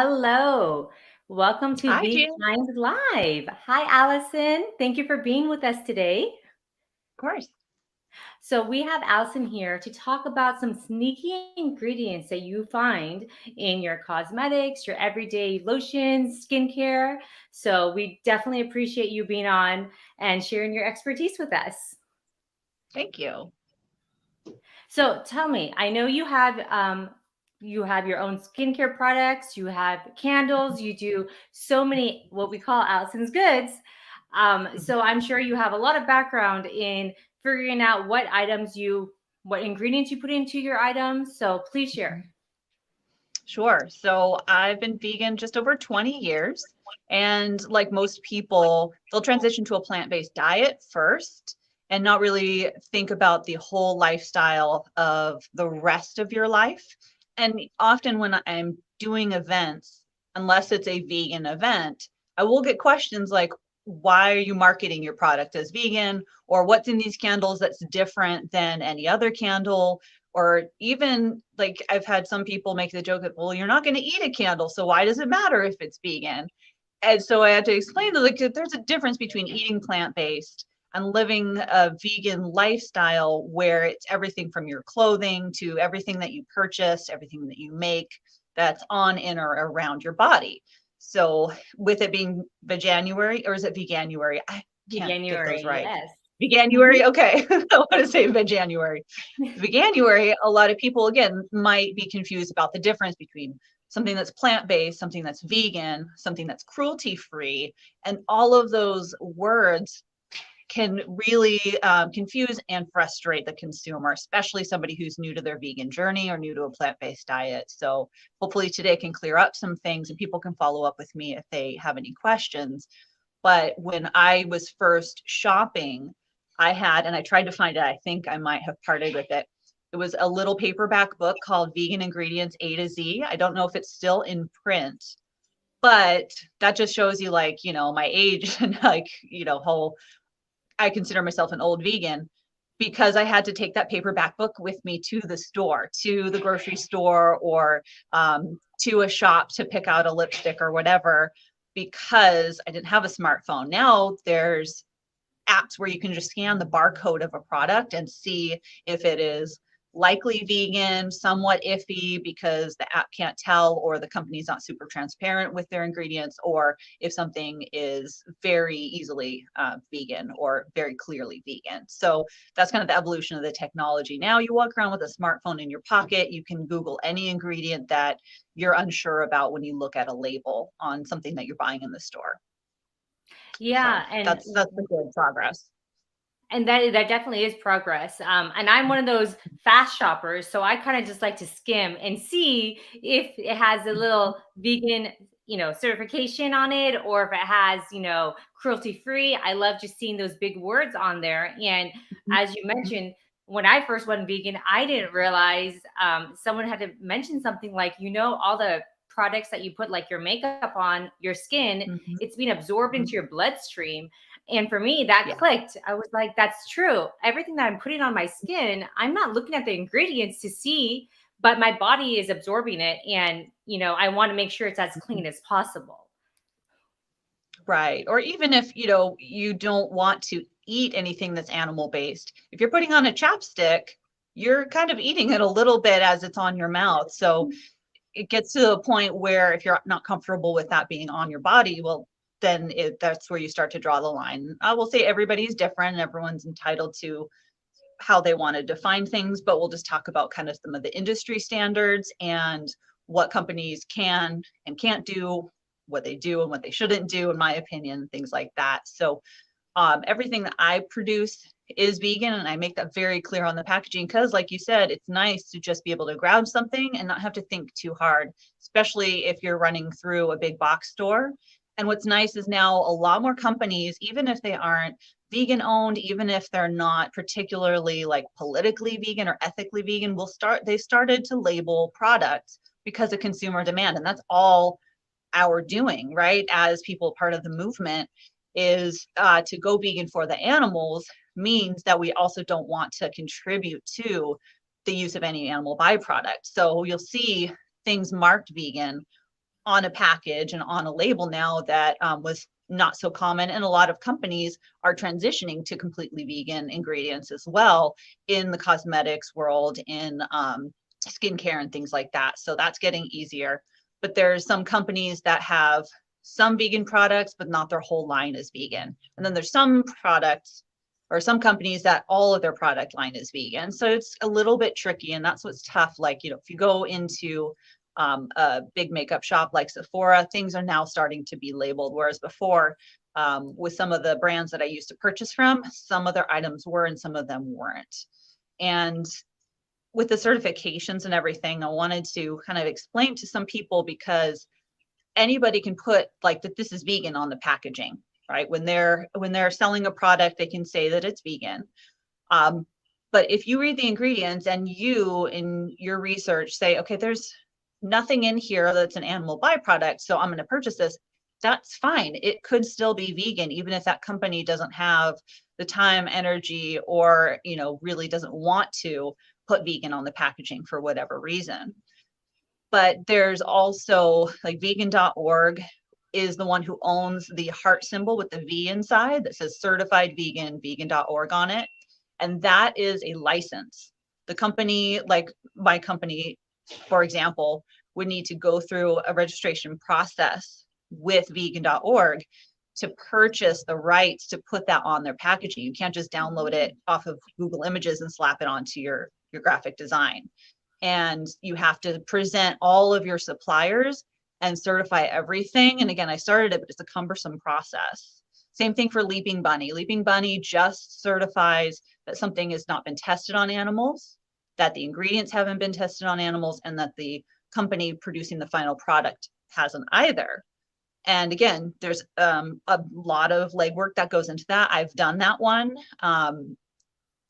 Hello. Welcome to Hi, Jan. Of vKind Live. Hi, Allison. Thank you for being with us today. course. So, we have Allison here to talk about some sneaky ingredients that you find in your cosmetics, your everyday lotions, skincare. So, we definitely appreciate you being on and sharing your expertise with us. Thank you. So tell me, I know you have your own skincare products, you have candles, you do so many what we call Allison's goods. So I'm sure you have a lot of background in figuring out what ingredients you put into your items. So please share. Sure. So I've been vegan just over 20 years. And like most people, they'll transition to a plant-based diet first and not really think about the whole lifestyle of the rest of your life. And often when I'm doing events, unless it's a vegan event, I will get questions like, why are you marketing your product as vegan? Or what's in these candles that's different than any other candle? Or even like I've had some people make the joke that, well, you're not going to eat a candle, so why does it matter if it's vegan? And so I had to explain that like there's a difference between eating plant-based and living a vegan lifestyle where it's everything from your clothing to everything that you purchase, everything that you make that's on, in, or around your body. So with it being Veganuary, or is it Veganuary? I can't get those January, right. yes. Veganuary, okay. I want to say Veganuary. Veganuary, a lot of people, again, might be confused about the difference between something that's plant-based, something that's vegan, something that's cruelty-free, and all of those words can really confuse and frustrate the consumer, especially somebody who's new to their vegan journey or new to a plant-based diet. So hopefully today can clear up some things and people can follow up with me if they have any questions. But when I was first shopping, I had, and I tried to find it, I think I might have parted with it. It was a little paperback book called Vegan Ingredients A to Z. I don't know if it's still in print, but that just shows you like, my age and like, how I consider myself an old vegan because I had to take that paperback book with me to the store, to the grocery store, or to a shop to pick out a lipstick or whatever, because I didn't have a smartphone. Now there's apps where you can just scan the barcode of a product and see if it is likely vegan, somewhat iffy because the app can't tell or the company's not super transparent with their ingredients, or if something is very easily vegan or very clearly vegan. So that's kind of the evolution of the technology. Now you walk around with a smartphone in your pocket, you can Google any ingredient that you're unsure about when you look at a label on something that you're buying in the store. So Yeah, that's the good progress. and that definitely is progress. And I'm one of those fast shoppers, so I kind of just like to skim and see if it has a little vegan, certification on it, or if it has, cruelty free. I love just seeing those big words on there. And as you mentioned, when I first went vegan, I didn't realize someone had to mention something like, all the products that you put like your makeup on your skin, Mhm. it's being absorbed into your bloodstream. And for me, that Yeah. clicked. I was like, that's true. Everything that I'm putting on my skin, I'm not looking at the ingredients to see, but my body is absorbing it. And, I want to make sure it's as clean as possible. Right. Or even if, you don't want to eat anything that's animal based, if you're putting on a chapstick, you're kind of eating it a little bit as it's on your mouth. So it gets to the point where if you're not comfortable with that being on your body, well, then that's where you start to draw the line. I will say everybody's different and everyone's entitled to how they want to define things, but we'll just talk about kind of some of the industry standards and what companies can and can't do, what they do and what they shouldn't do, in my opinion, things like that. So everything that I produce is vegan, and I make that very clear on the packaging because, like you said, it's nice to just be able to grab something and not have to think too hard, especially if you're running through a big box store. And what's nice is now a lot more companies, even if they aren't vegan owned, even if they're not particularly like politically vegan or ethically vegan, they started to label products because of consumer demand. And that's all our doing, right? As people, part of the movement is to go vegan for the animals means that we also don't want to contribute to the use of any animal byproduct. So you'll see things marked vegan on a package and on a label now that was not so common. And a lot of companies are transitioning to completely vegan ingredients as well in the cosmetics world, in skincare and things like that. So that's getting easier. But there's some companies that have some vegan products, but not their whole line is vegan. And then there's some products or some companies that all of their product line is vegan. So it's a little bit tricky, and that's what's tough. Like, you know, if you go into a big makeup shop like Sephora, things are now starting to be labeled. Whereas before, with some of the brands that I used to purchase from, some of their items were and some of them weren't. And with the certifications and everything, I wanted to kind of explain to some people, because anybody can put like that this is vegan on the packaging, right? When they're selling a product, they can say that it's vegan. But if you read the ingredients and you in your research say, okay, there's nothing in here that's an animal byproduct, so I'm going to purchase this, that's fine. It could still be vegan, even if that company doesn't have the time, energy, or, you know, really doesn't want to put vegan on the packaging for whatever reason. But there's also like vegan.org is the one who owns the heart symbol with the V inside that says certified vegan, vegan.org on it. And that is a license. The company, like my company, for example, would need to go through a registration process with vegan.org to purchase the rights to put that on their packaging. You can't just download it off of Google Images and slap it onto your graphic design. And you have to present all of your suppliers and certify everything. And again, I started it, but it's a cumbersome process. Same thing for Leaping Bunny. Leaping Bunny just certifies that something has not been tested on animals, that the ingredients haven't been tested on animals, and that the company producing the final product hasn't either. And again, there's a lot of legwork that goes into that. I've done that one.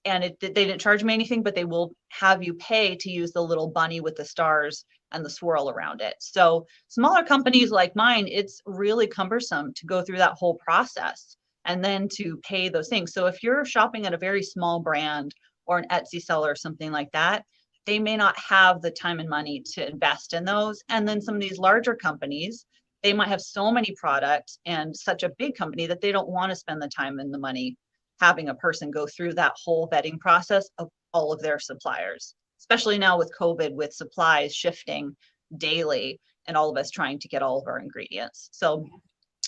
And they didn't charge me anything, but they will have you pay to use the little bunny with the stars and the swirl around it. So smaller companies like mine, it's really cumbersome to go through that whole process and then to pay those things. So if you're shopping at a very small brand or an Etsy seller or something like that, they may not have the time and money to invest in those. And then some of these larger companies, they might have so many products and such a big company that they don't want to spend the time and the money having a person go through that whole vetting process of all of their suppliers, especially now with COVID, with supplies shifting daily and all of us trying to get all of our ingredients. So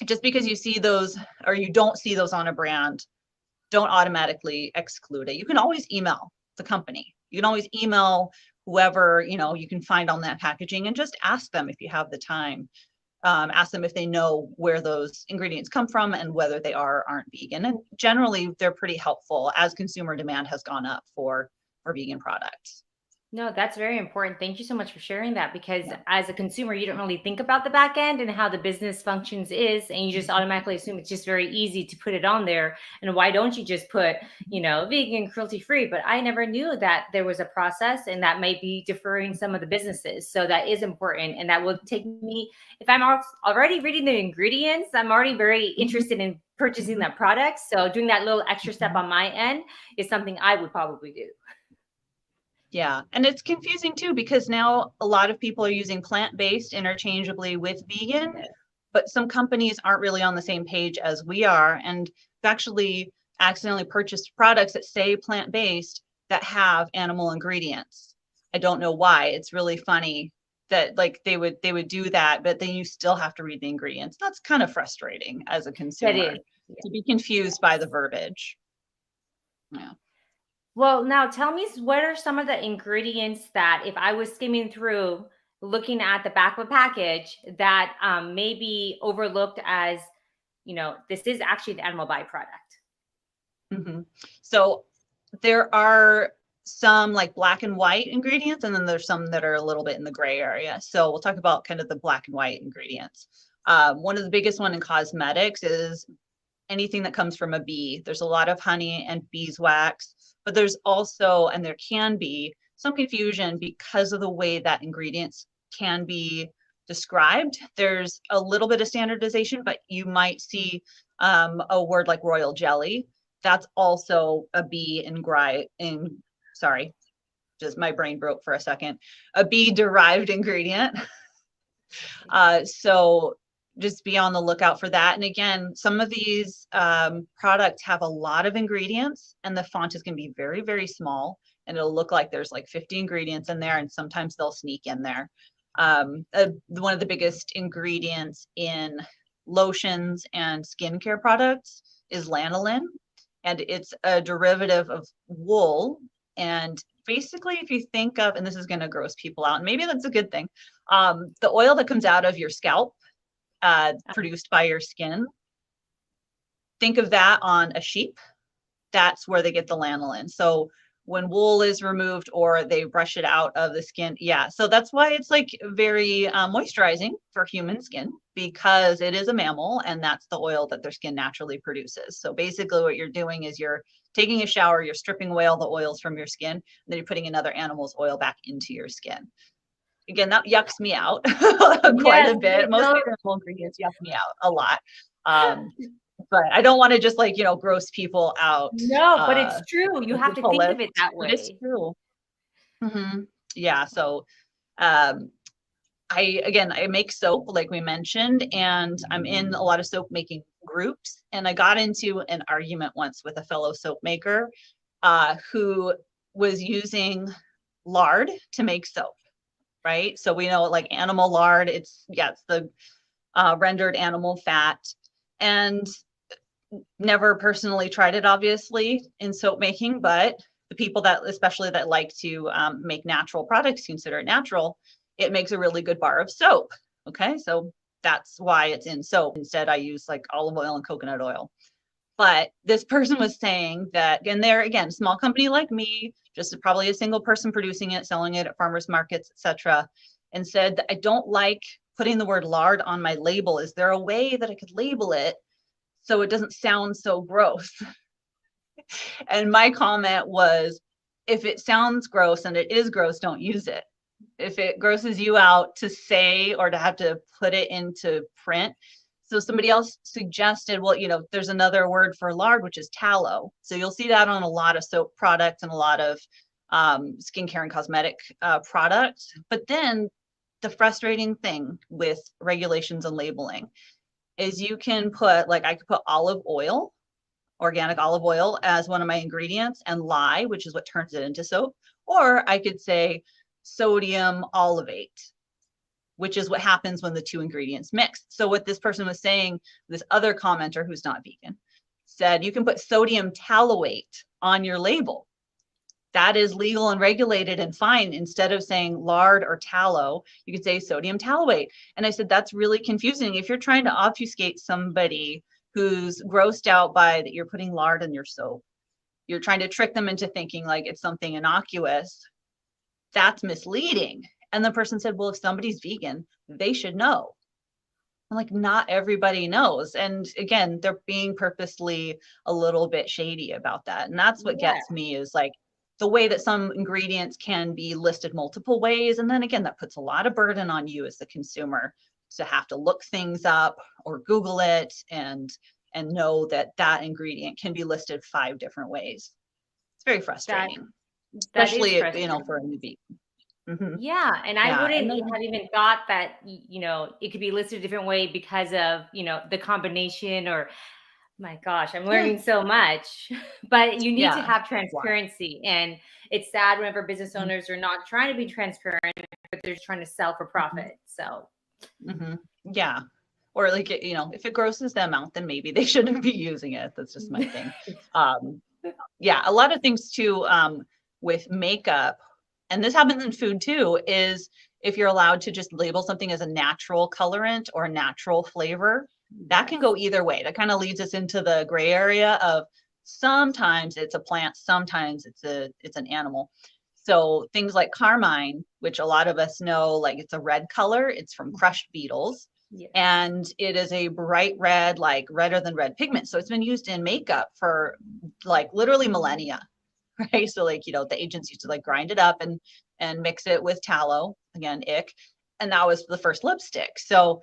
just because you see those or you don't see those on a brand, don't automatically exclude it. You can always email the company. You can always email whoever, you know, you can find on that packaging and just ask them if you have the time. Ask them if they know where those ingredients come from and whether they are or aren't vegan. And generally, they're pretty helpful as consumer demand has gone up for vegan products. No, that's very important. Thank you so much for sharing that, because as a consumer, you don't really think about the back end and how the business functions is, and you just automatically assume it's just very easy to put it on there. And why don't you just put, you know, vegan, cruelty free? But I never knew that there was a process, and that might be deferring some of the businesses. So that is important. And that will take me, if I'm already reading the ingredients, I'm already very interested in purchasing that product. So doing that little extra step on my end is something I would probably do. Yeah, and it's confusing too, because now a lot of people are using plant-based interchangeably with vegan, but some companies aren't really on the same page as we are, and actually accidentally purchased products that say plant-based that have animal ingredients. I don't know why. It's really funny that like they would do that, but then you still have to read the ingredients. That's kind of frustrating as a consumer to be confused by the verbiage. Yeah. Well, now tell me, what are some of the ingredients that if I was skimming through, looking at the back of a package, that may be overlooked as, you know, this is actually the animal byproduct? Mm-hmm. So there are some like black and white ingredients, and then there's some that are a little bit in the gray area. So we'll talk about kind of the black and white ingredients. One of the biggest one in cosmetics is anything that comes from a bee. There's a lot of honey and beeswax, but there's also, and there can be some confusion because of the way that ingredients can be described. There's a little bit of standardization, but you might see a word like royal jelly. That's also a bee sorry, just my brain broke for a second. A bee derived ingredient. So just be on the lookout for that. And again, some of these products have a lot of ingredients, and the font is going to be very, very small, and it'll look like there's like 50 ingredients in there, and sometimes they'll sneak in there. One of the biggest ingredients in lotions and skincare products is lanolin, and it's a derivative of wool. And basically, if you think of, and this is going to gross people out, and maybe that's a good thing, the oil that comes out of your scalp, produced by your skin, think of that on a sheep. That's where they get the lanolin. So when wool is removed or they brush it out of the skin, yeah. So that's why it's like very moisturizing for human skin, because it is a mammal and that's the oil that their skin naturally produces. So basically what you're doing is you're taking a shower, you're stripping away all the oils from your skin, and then you're putting another animal's oil back into your skin. Again, that yucks me out quite a bit. Most of the animal ingredients yuck me out a lot. But I don't want to just like, gross people out. No, but it's true. You have to think of it that way. But it's true. Yeah. So I make soap, like we mentioned, and I'm in a lot of soap making groups. And I got into an argument once with a fellow soap maker who was using lard to make soap. Right. So we know like animal lard, it's the rendered animal fat, and never personally tried it, obviously, in soap making, but the people that, especially that like to make natural products, consider it natural, it makes a really good bar of soap. Okay. So that's why it's in soap. Instead, I use like olive oil and coconut oil. But this person was saying that, and they're, again, small company like me, just probably a single person producing it, selling it at farmers markets, etc., and said that I don't like putting the word lard on my label. Is there a way that I could label it so it doesn't sound so gross? And my comment was, if it sounds gross and it is gross, don't use it. If it grosses you out to say or to have to put it into print. So somebody else suggested, well, there's another word for lard, which is tallow. So you'll see that on a lot of soap products and a lot of skincare and cosmetic products. But then the frustrating thing with regulations and labeling is you can put, like, I could put olive oil, organic olive oil, as one of my ingredients, and lye, which is what turns it into soap. Or I could say sodium olivate, which is what happens when the two ingredients mix. So what this person was saying, this other commenter who's not vegan, said you can put sodium tallowate on your label. That is legal and regulated and fine. Instead of saying lard or tallow, you could say sodium tallowate. And I said, that's really confusing. If you're trying to obfuscate somebody who's grossed out by that you're putting lard in your soap, you're trying to trick them into thinking like it's something innocuous, that's misleading. And the person said, well, if somebody's vegan, they should know. I'm like, not everybody knows. And again, they're being purposely a little bit shady about that. And that's what gets me, is like the way that some ingredients can be listed multiple ways. And then again, that puts a lot of burden on you as the consumer to have to look things up or Google it and know that that ingredient can be listed 5 different ways. It's very frustrating, especially, for a newbie. Yeah. And I wouldn't have even thought that, it could be listed a different way because of, the combination, or my gosh, I'm learning so much, but you need to have transparency. And it's sad whenever business owners are not trying to be transparent, but they're just trying to sell for profit. So, yeah. Or like, if it grosses them out, then maybe they shouldn't be using it. That's just my thing. A lot of things too, with makeup, and this happens in food too, is if you're allowed to just label something as a natural colorant or a natural flavor, that can go either way. That kind of leads us into the gray area of sometimes it's a plant, sometimes it's an animal. So things like carmine, which a lot of us know, like it's a red color, it's from crushed beetles. And it is a bright red, like redder than red pigment. So it's been used in makeup for like literally millennia. Right. So like, the agents used to like grind it up and mix it with tallow, again, ick. And that was the first lipstick. So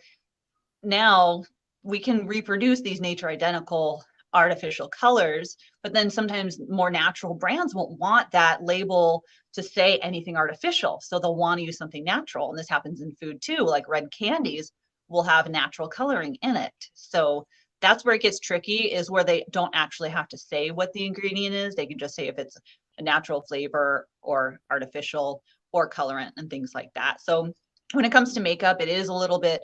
now we can reproduce these nature identical artificial colors, but then sometimes more natural brands won't want that label to say anything artificial. So they'll want to use something natural. And this happens in food too, like red candies will have natural coloring in it. So that's where it gets tricky, is where they don't actually have to say what the ingredient is. They can just say if it's a natural flavor or artificial or colorant and things like that. So when it comes to makeup, it is a little bit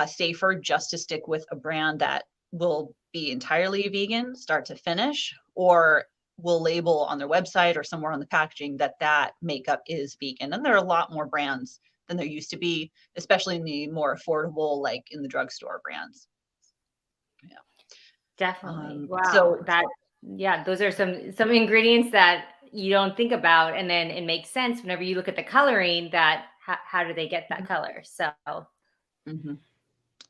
safer just to stick with a brand that will be entirely vegan, start to finish, or will label on their website or somewhere on the packaging that that makeup is vegan. And there are a lot more brands than there used to be, especially in the more affordable, like in the drugstore brands. Yeah. Definitely. So Wow. Those are some ingredients that you don't think about. And then it makes sense whenever you look at the coloring that how do they get that color? So mhm.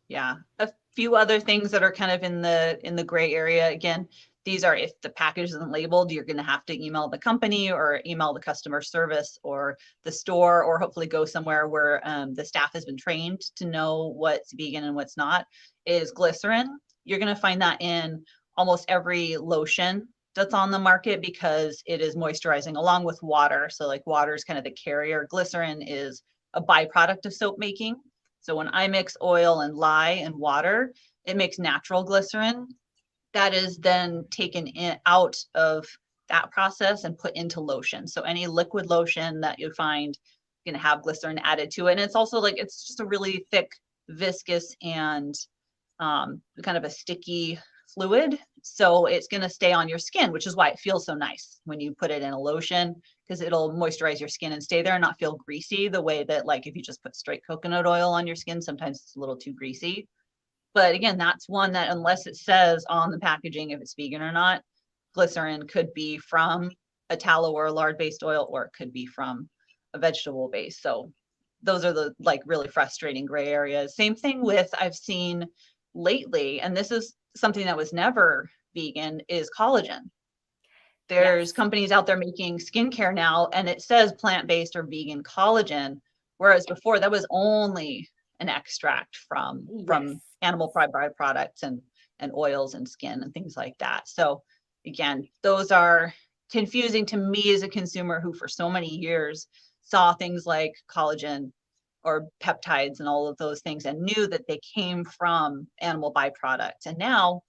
Yeah, a few other things that are kind of in the gray area. Again, these are, if the package isn't labeled, you're going to have to email the company or email the customer service or the store, or hopefully go somewhere where the staff has been trained to know what's vegan and what's not. Is glycerin. You're going to find that in almost every lotion that's on the market because it is moisturizing along with water. So like water is kind of the carrier. Glycerin is a byproduct of soap making. So when I mix oil and lye and water, it makes natural glycerin that is then taken out of that process and put into lotion. So any liquid lotion that you find going to have glycerin added to it. And it's also like, it's just a really thick, viscous, and kind of a sticky fluid. So it's going to stay on your skin, which is why it feels so nice when you put it in a lotion, because it'll moisturize your skin and stay there and not feel greasy the way that, like, if you just put straight coconut oil on your skin, sometimes it's a little too greasy. But again, that's one that, unless it says on the packaging if it's vegan or not, glycerin could be from a tallow or a lard-based oil, or it could be from a vegetable base. So those are the like really frustrating gray areas. Same thing with, I've seen lately, and this is something that was never vegan, is collagen. There's yes. companies out there making skincare now, and it says plant-based or vegan collagen, whereas before that was only an extract from Yes. animal byproducts and oils and skin and things like that. So again, those are confusing to me as a consumer who for so many years saw things like collagen or peptides and all of those things and knew that they came from animal byproducts. And now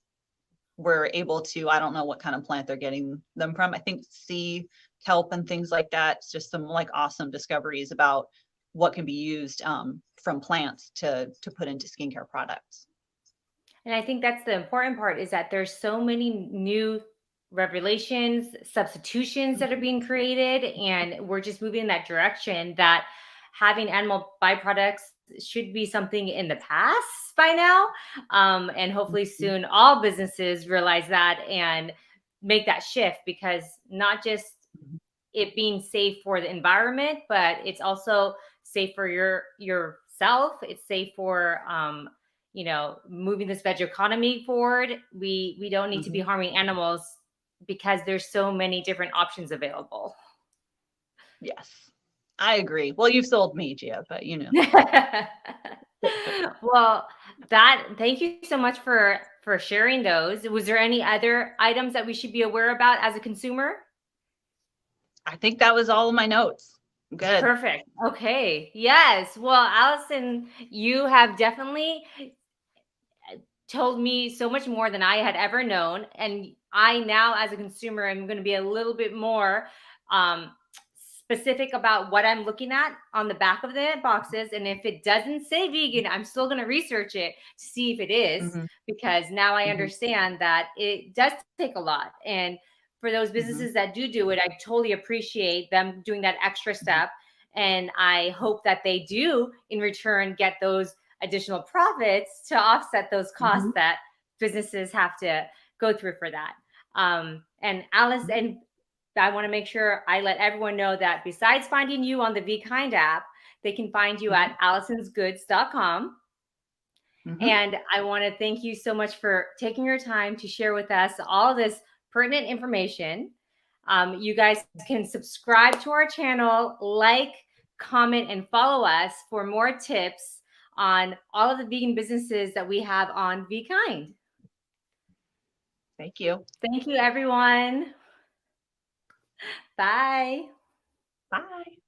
we're able to, I don't know what kind of plant they're getting them from. I think sea kelp and things like that. It's just some like awesome discoveries about what can be used from plants to put into skincare products. And I think that's the important part, is that there's so many new revelations, substitutions that are being created, and we're just moving in that direction that having animal byproducts should be something in the past by now. And hopefully Mhm. soon all businesses realize that and make that shift, because not just it being safe for the environment, but it's also safe for yourself. It's safe for moving this veg economy forward. We don't need to be Mhm. harming animals because there's so many different options available. Yes, I agree. Well, you've sold me, Gia, but you know. Well, thank you so much for sharing those. Was there any other items that we should be aware about as a consumer? I think that was all of my notes. Good. Perfect. Okay. Yes. Well, Allison, you have definitely told me so much more than I had ever known. And I now, as a consumer, am going to be a little bit more um, specific about what I'm looking at on the back of the boxes. And if it doesn't say vegan, I'm still going to research it to see if it is, Mhm. because now I Mhm. understand that it does take a lot. And for those Mhm. businesses that do it, I totally appreciate them doing that extra Mhm. step. And I hope that they do in return get those additional profits to offset those costs Mhm. that businesses have to go through for that. And Alice, and I want to make sure I let everyone know that besides finding you on the vKind app, they can find you Mhm. at allisonsgoods.com. Mhm. And I want to thank you so much for taking your time to share with us all this pertinent information. You guys can subscribe to our channel, like, comment, and follow us for more tips on all of the vegan businesses that we have on vKind. Thank you. Thank you, everyone. Bye. Bye.